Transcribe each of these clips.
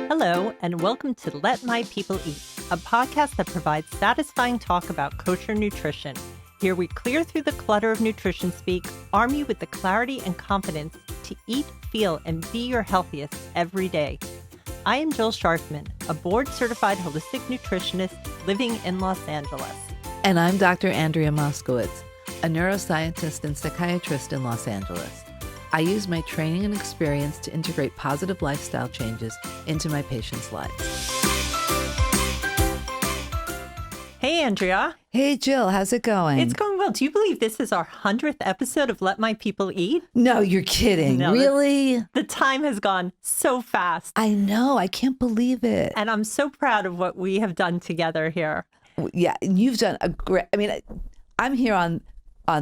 Hello, and welcome to Let My People Eat, a podcast that provides satisfying talk about kosher nutrition. Here we clear through the clutter of nutrition speak, arm you with the clarity and confidence to eat, feel, and be your healthiest every day. I am Jill Scharfman, a board-certified holistic nutritionist living in Los Angeles. And I'm Dr. Andrea Moskowitz, a neuroscientist and psychiatrist in Los Angeles. I use my training and experience to integrate positive lifestyle changes into my patients' lives. Hey, Andrea. Hey, Jill. How's it going? It's going well. Do you believe this is our 100th episode of Let My People Eat? No, you're kidding. No, really? The time has gone so fast. I know. I can't believe it. And I'm so proud of what we have done together here. Yeah, you've done a great... I mean, I'm here on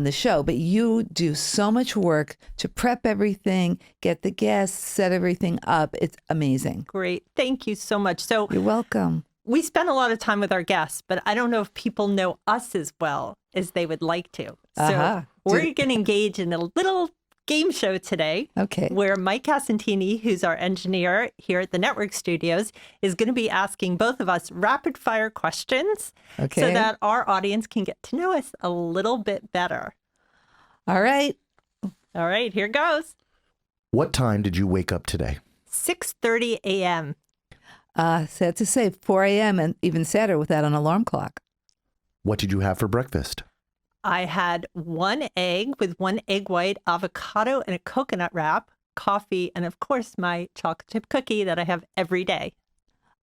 the show, but you do so much work to prep everything, get the guests, set everything up. It's amazing. Great. Thank you so much. So you're welcome. We spend a lot of time with our guests, but I don't know if people know us as well as they would like to. So we're going to engage in a little game show today. Okay. Where Mike Casantini, who's our engineer here at the network studios, is going to be asking both of us rapid fire questions so that our audience can get to know us a little bit better. All right. All right, here goes. What time did you wake up today? 6:30 a.m. Sad to say, 4 a.m. and even sadder without an alarm clock. What did you have for breakfast? I had one egg with one egg white, avocado, and a coconut wrap, coffee, and of course, my chocolate chip cookie that I have every day.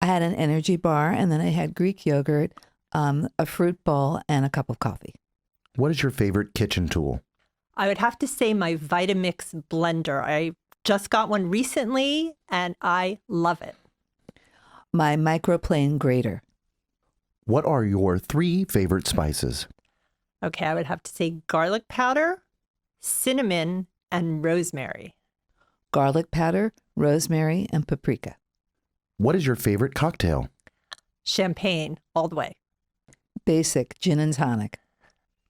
I had an energy bar, and then I had Greek yogurt, a fruit bowl, and a cup of coffee. What is your favorite kitchen tool? I would have to say my Vitamix blender. I just got one recently, and I love it. My microplane grater. What are your 3 favorite spices? Okay, I would have to say garlic powder, cinnamon, and rosemary. Garlic powder, rosemary, and paprika. What is your favorite cocktail? Champagne, all the way. Basic, gin and tonic.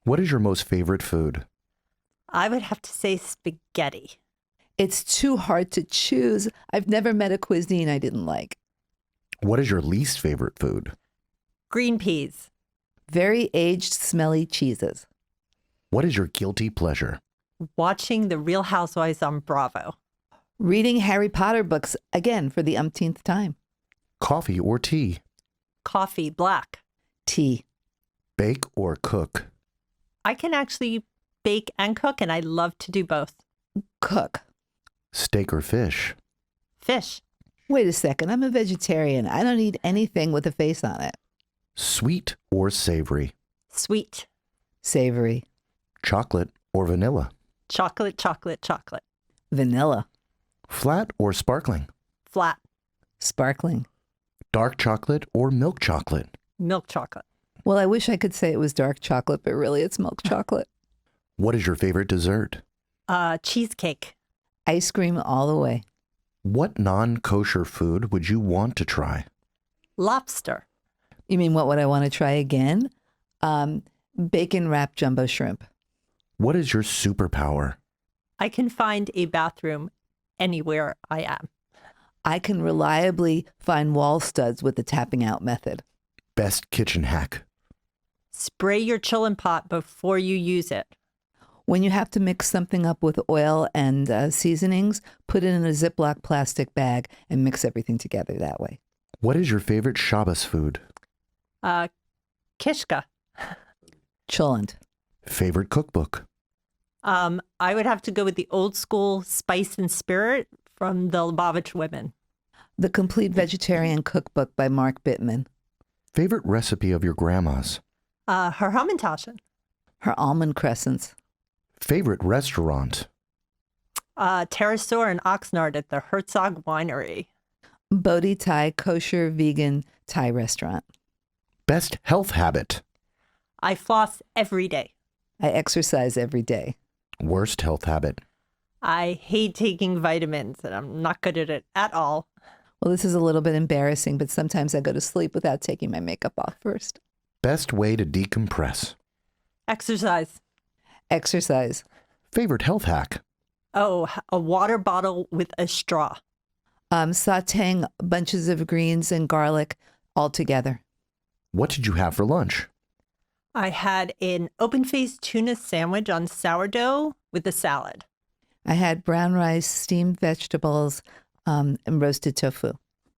What is your most favorite food? I would have to say spaghetti. It's too hard to choose. I've never met a cuisine I didn't like. What is your least favorite food? Green peas. Very aged, smelly cheeses. What is your guilty pleasure? Watching The Real Housewives on Bravo. Reading Harry Potter books, again, for the umpteenth time. Coffee or tea? Coffee, black. Tea. Bake or cook? I can actually bake and cook, and I love to do both. Cook. Steak or fish? Fish. Wait a second, I'm a vegetarian. I don't eat anything with a face on it. Sweet or savory? Sweet. Savory. Chocolate or vanilla? Chocolate, chocolate, chocolate. Vanilla. Flat or sparkling? Flat. Sparkling. Dark chocolate or milk chocolate? Milk chocolate. Well, I wish I could say it was dark chocolate, but really it's milk chocolate. What is your favorite dessert? Cheesecake. Ice cream all the way. What non-kosher food would you want to try? Lobster. You mean what would I want to try again? Bacon wrapped jumbo shrimp. What is your superpower? I can find a bathroom anywhere I am. I can reliably find wall studs with the tapping out method. Best kitchen hack? Spray your chillin' pot before you use it. When you have to mix something up with oil and seasonings, put it in a Ziploc plastic bag and mix everything together that way. What is your favorite Shabbos food? Kishka. Cholent. Favorite cookbook? I would have to go with the old school Spice and Spirit from the Lubavitch women. The Complete Vegetarian Cookbook by Mark Bittman. Favorite recipe of your grandma's? Her Hamantaschen. Her almond crescents. Favorite restaurant? Pterosaur and Oxnard at the Herzog Winery. Bodhi Thai kosher vegan Thai restaurant. Best health habit? I floss every day. I exercise every day. Worst health habit? I hate taking vitamins, and I'm not good at it at all. Well, this is a little bit embarrassing, but sometimes I go to sleep without taking my makeup off first. Best way to decompress? Exercise. Exercise. Favorite health hack? Oh, a water bottle with a straw. Sauteing bunches of greens and garlic all together. What did you have for lunch? I had an open-faced tuna sandwich on sourdough with a salad. I had brown rice, steamed vegetables, and roasted tofu.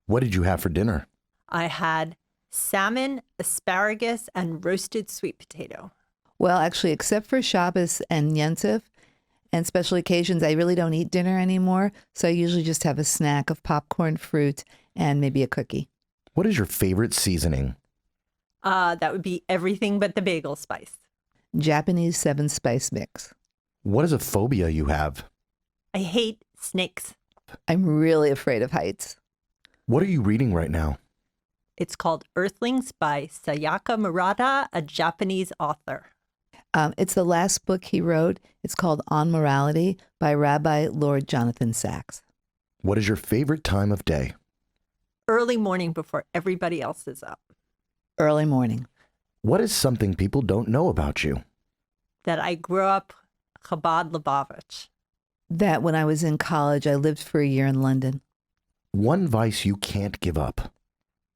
What did you have for dinner? I had salmon, asparagus, and roasted sweet potato. Well, actually, except for Shabbos and Yontif and special occasions, I really don't eat dinner anymore. So I usually just have a snack of popcorn, fruit, and maybe a cookie. What is your favorite seasoning? That would be everything but the bagel spice. Japanese 7-spice mix. What is a phobia you have? I hate snakes. I'm really afraid of heights. What are you reading right now? It's called Earthlings by Sayaka Murata, a Japanese author. It's the last book he wrote. It's called On Morality by Rabbi Lord Jonathan Sacks. What is your favorite time of day? Early morning before everybody else is up. Early morning. What is something people don't know about you? That I grew up Chabad Lubavitch. That when I was in college, I lived for a year in London. One vice you can't give up.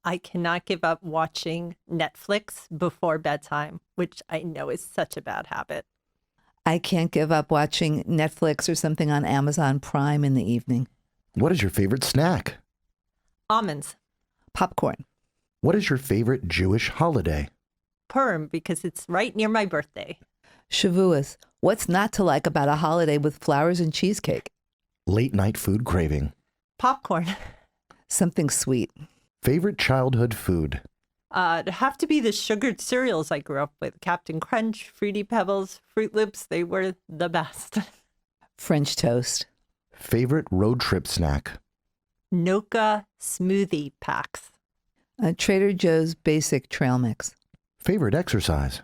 I cannot give up watching Netflix before bedtime, which I know is such a bad habit. I can't give up watching Netflix or something on Amazon Prime in the evening. What is your favorite snack? Almonds. Popcorn. What is your favorite Jewish holiday? Purim, because it's right near my birthday. Shavuos. What's not to like about a holiday with flowers and cheesecake? Late night food craving. Popcorn. Something sweet. Favorite childhood food? It'd have to be the sugared cereals I grew up with. Captain Crunch, Fruity Pebbles, Fruit Loops. They were the best. French toast. Favorite road trip snack? Noka smoothie packs. Trader Joe's basic trail mix. Favorite exercise?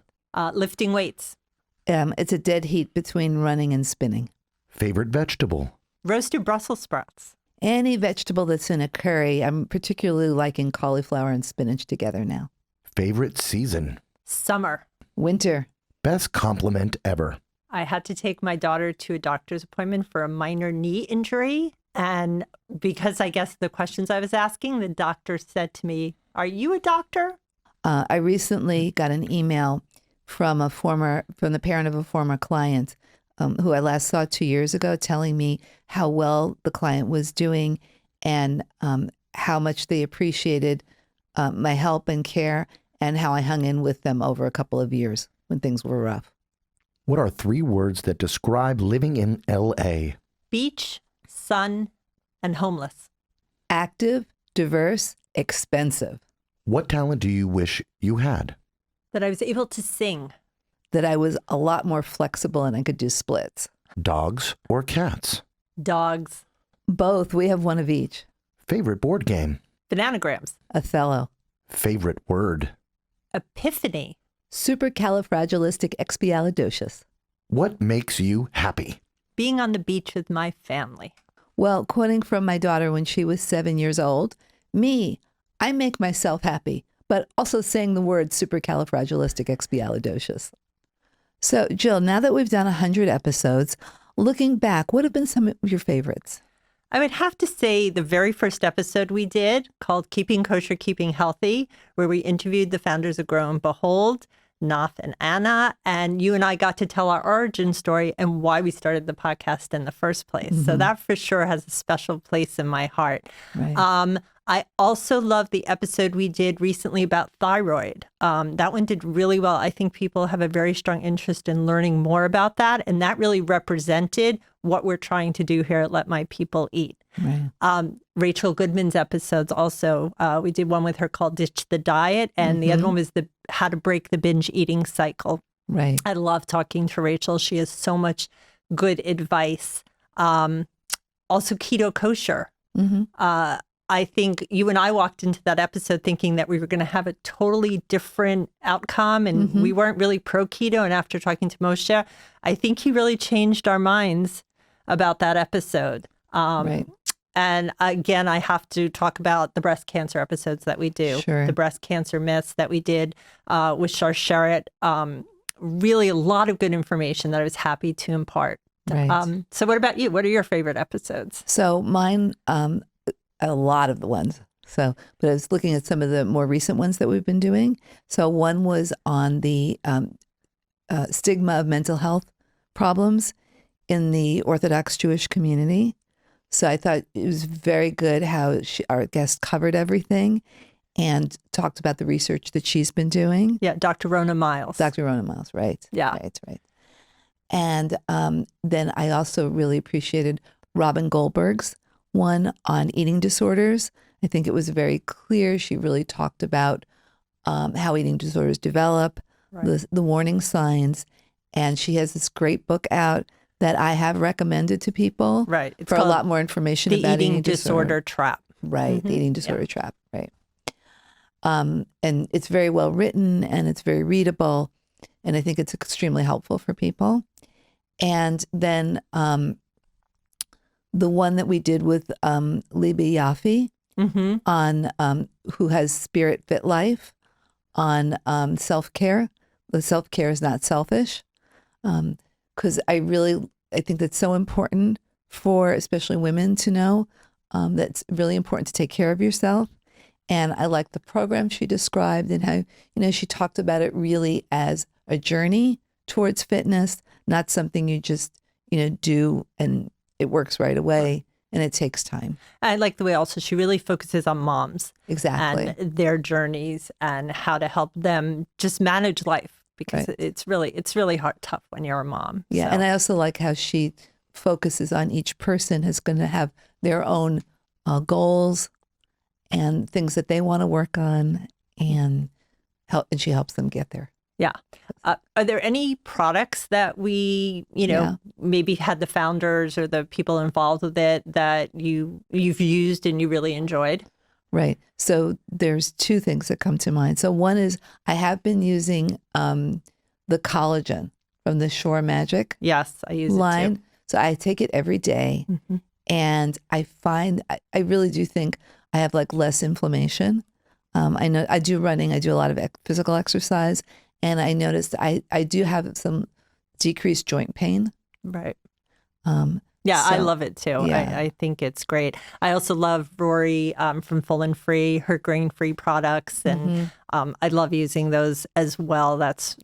Lifting weights. It's a dead heat between running and spinning. Favorite vegetable? Roasted Brussels sprouts. Any vegetable that's in a curry. I'm particularly liking cauliflower and spinach together now. Favorite season? Summer. Winter. Best compliment ever? I had to take my daughter to a doctor's appointment for a minor knee injury. And because I guess the questions I was asking, the doctor said to me, "Are you a doctor?" I recently got an email from the parent of a former client who I last saw 2 years ago, telling me how well the client was doing and how much they appreciated my help and care and how I hung in with them over a couple of years when things were rough. What are 3 words that describe living in L.A.? Beach, sun, and homeless. Active, diverse, expensive. What talent do you wish you had? That I was able to sing. That I was a lot more flexible and I could do splits. Dogs or cats? Dogs. Both. We have one of each. Favorite board game? Bananagrams. Othello. Favorite word? Epiphany. Supercalifragilisticexpialidocious. What makes you happy? Being on the beach with my family. Well, quoting from my daughter when she was 7 years old, I make myself happy, but also saying the word supercalifragilisticexpialidocious. So, Jill, now that we've done 100 episodes, looking back, what have been some of your favorites? I would have to say the very first episode we did called Keeping Kosher, Keeping Healthy, where we interviewed the founders of Grow and Behold, Nath and Anna, and you and I got to tell our origin story and why we started the podcast in the first place. Mm-hmm. So that for sure has a special place in my heart. Right. I also love the episode we did recently about thyroid. That one did really well. I think people have a very strong interest in learning more about that. And that really represented what we're trying to do here at Let My People Eat. Right. Rachel Goodman's episodes also, we did one with her called Ditch the Diet. And the other one was the how to break the binge eating cycle. Right. I love talking to Rachel. She has so much good advice. Also keto kosher. Mm-hmm. I think you and I walked into that episode thinking that we were going to have a totally different outcome and we weren't really pro keto. And after talking to Moshe, I think he really changed our minds about that episode. Right. And again, I have to talk about the breast cancer episodes that we do, Sure. the breast cancer myths that we did with Sharsheret. Really a lot of good information that I was happy to impart. Right. So what about you? What are your favorite episodes? So mine, a lot of the ones. So, but I was looking at some of the more recent ones that we've been doing. So one was on the stigma of mental health problems in the Orthodox Jewish community. So I thought it was very good how our guest covered everything and talked about the research that she's been doing. Yeah, Dr. Rona Miles. Dr. Rona Miles, right. Yeah. Right. And then I also really appreciated Robin Goldberg's one on eating disorders. I think it was very clear. She really talked about how eating disorders develop, right, the warning signs. And she has this great book out that I have recommended to people, right, it's for a lot more information the about eating disorder trap. Right, the eating disorder trap, right. And it's very well written and it's very readable. And I think it's extremely helpful for people. And then the one that we did with Lmpe Yafi on who has Spirit Fit Life on self-care. The self-care is not selfish. Because I think that's so important for especially women to know. That's really important to take care of yourself. And I like the program she described and how, she talked about it really as a journey towards fitness, not something you just, do and it works right away and it takes time. I like the way also she really focuses on moms. Exactly. And their journeys and how to help them just manage life. Because right, it's really tough when you're a mom. Yeah, so. And I also like how she focuses on each person is going to have their own goals and things that they want to work on, and she helps them get there. Yeah. Are there any products that we, maybe had the founders or the people involved with it that you've used and you really enjoyed? Right. So there's two things that come to mind. So one is I have been using the collagen from the Shore Magic. Yes, I use line. it too. So I take it every day, and I find I really do think I have like less inflammation. I know I do running. I do a lot of physical exercise, and I noticed I do have some decreased joint pain. Right. Yeah, I love it too. Yeah. I think it's great. I also love Rory from Full and Free, her grain-free products, and I love using those as well. That's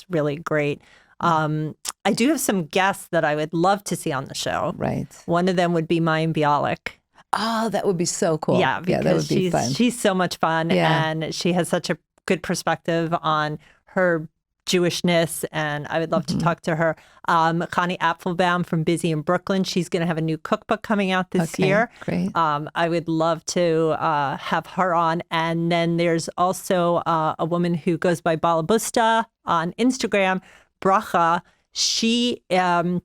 really great. I do have some guests that I would love to see on the show. Right. One of them would be Mayan Bialik. Oh, that would be so cool. Yeah, because that would be fun. She's so much fun, and she has such a good perspective on her Jewishness, and I would love to talk to her. Connie Apfelbaum from Busy in Brooklyn. She's going to have a new cookbook coming out this year. Great. I would love to have her on. And then there's also a woman who goes by Balabusta on Instagram, Bracha. She, I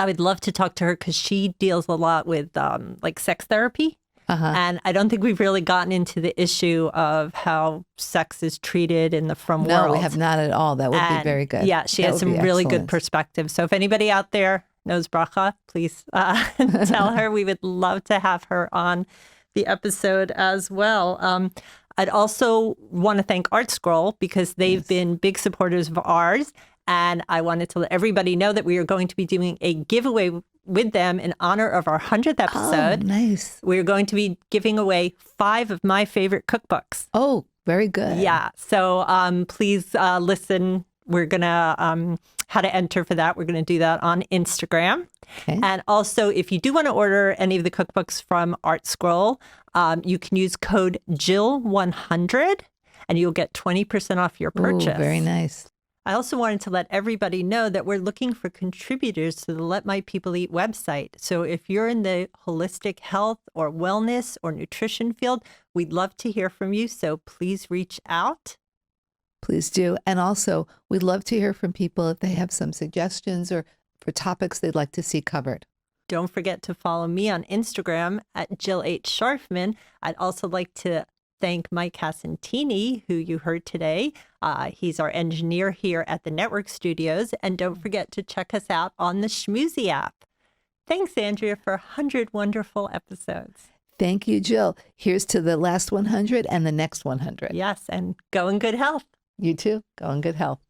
would love to talk to her because she deals a lot with like sex therapy. And I don't think we've really gotten into the issue of how sex is treated in the frum world. No, we have not at all. That would be very good. Yeah, she has some really good perspective. So if anybody out there knows Bracha, please tell her. We would love to have her on the episode as well. I'd also want to thank Art Scroll because they've been big supporters of ours. And I wanted to let everybody know that we are going to be doing a giveaway with them in honor of our 100th episode. Oh, nice. We're going to be giving away 5 of my favorite cookbooks. Oh, very good. Yeah. So please listen. We're going to, how to enter for that. We're going to do that on Instagram. Okay. And also, if you do want to order any of the cookbooks from Art Scroll, you can use code Jill100 and you'll get 20% off your purchase. Ooh, very nice. I also wanted to let everybody know that we're looking for contributors to the Let My People Eat website. So if you're in the holistic health or wellness or nutrition field, we'd love to hear from you. So please reach out. Please do. And also, we'd love to hear from people if they have some suggestions or for topics they'd like to see covered. Don't forget to follow me on Instagram at Jill H. Scharfman. I'd also like to thank Mike Cassantini, who you heard today. He's our engineer here at the network studios. And don't forget to check us out on the Schmoozy app. Thanks, Andrea, for 100 wonderful episodes. Thank you, Jill. Here's to the last 100 and the next 100. Yes, and go in good health. You too. Go in good health.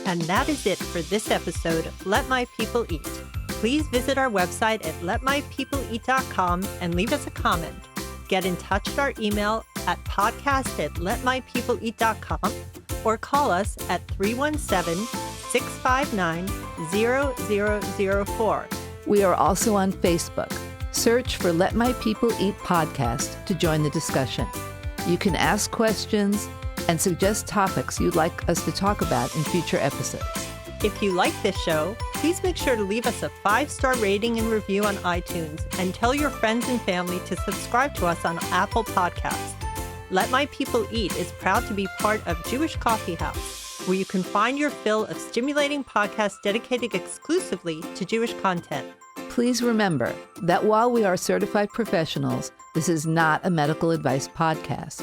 And that is it for this episode of Let My People Eat. Please visit our website at letmypeopleeat.com and leave us a comment. Get in touch at our email at podcast@letmypeopleeat.com or call us at 317-659-0004. We are also on Facebook. Search for Let My People Eat podcast to join the discussion. You can ask questions and suggest topics you'd like us to talk about in future episodes. If you like this show, please make sure to leave us a 5-star rating and review on iTunes and tell your friends and family to subscribe to us on Apple Podcasts. Let My People Eat is proud to be part of Jewish Coffee House, where you can find your fill of stimulating podcasts dedicated exclusively to Jewish content. Please remember that while we are certified professionals, this is not a medical advice podcast.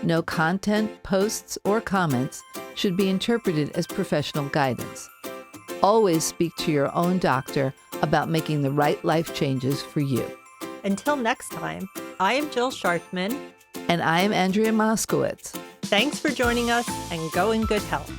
No content, posts, or comments should be interpreted as professional guidance. Always speak to your own doctor about making the right life changes for you. Until next time, I am Jill Schartman. And I am Andrea Moskowitz. Thanks for joining us, and go in good health.